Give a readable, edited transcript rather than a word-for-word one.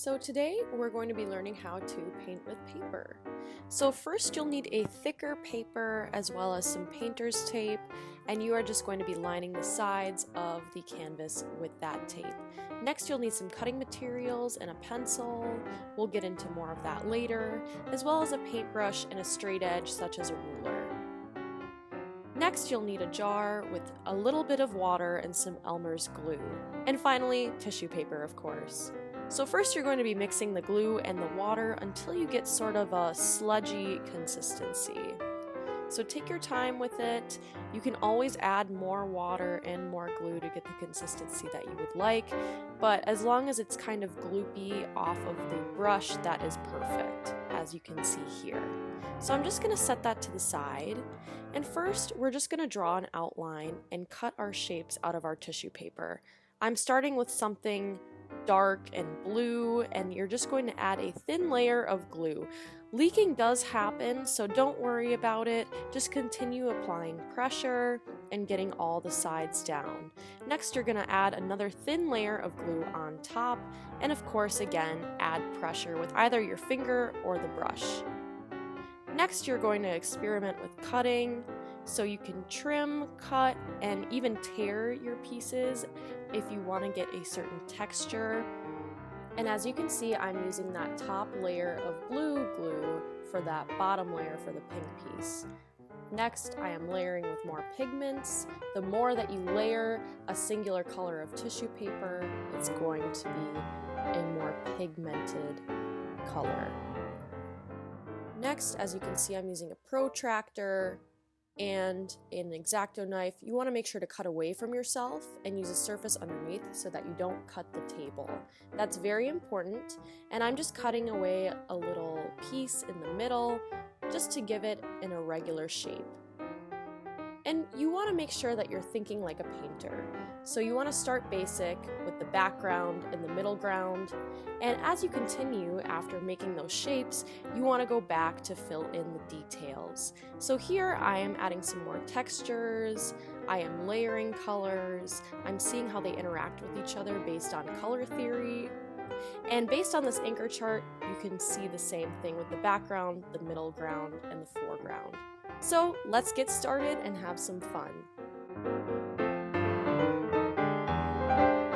So today we're going to be learning how to paint with paper. So first you'll need a thicker paper as well as some painter's tape, and you are just going to be lining the sides of the canvas with that tape. Next you'll need some cutting materials and a pencil. We'll get into more of that later, as well as a paintbrush and a straight edge such as a ruler. Next you'll need a jar with a little bit of water and some Elmer's glue. And finally, tissue paper, of course. So first you're going to be mixing the glue and the water until you get sort of a sludgy consistency. So take your time with it. You can always add more water and more glue to get the consistency that you would like, but as long as it's kind of gloopy off of the brush, that is perfect, as you can see here. So I'm just going to set that to the side, and first we're just going to draw an outline and cut our shapes out of our tissue paper. I'm starting with something dark and blue, and you're just going to add a thin layer of glue. Leaking does happen, so don't worry about it. Just continue applying pressure and getting all the sides down. Next, you're going to add another thin layer of glue on top, and of course, again, add pressure with either your finger or the brush. Next, you're going to experiment with cutting, so you can trim, cut, and even tear your pieces if you want to get a certain texture. And as you can see, I'm using that top layer of blue glue for that bottom layer for the pink piece. Next, I am layering with more pigments. The more that you layer a singular color of tissue paper, it's going to be a more pigmented color. Next, as you can see, I'm using a protractor and an X-Acto knife. You want to make sure to cut away from yourself and use a surface underneath so that you don't cut the table. That's very important, and I'm just cutting away a little piece in the middle just to give it an irregular shape. And you want to make sure that you're thinking like a painter. So you want to start basic with the background and the middle ground, and as you continue after making those shapes, you want to go back to fill in the details. So here I am adding some more textures, I am layering colors, I'm seeing how they interact with each other based on color theory. And based on this anchor chart, you can see the same thing with the background, the middle ground, and the foreground. So let's get started and have some fun.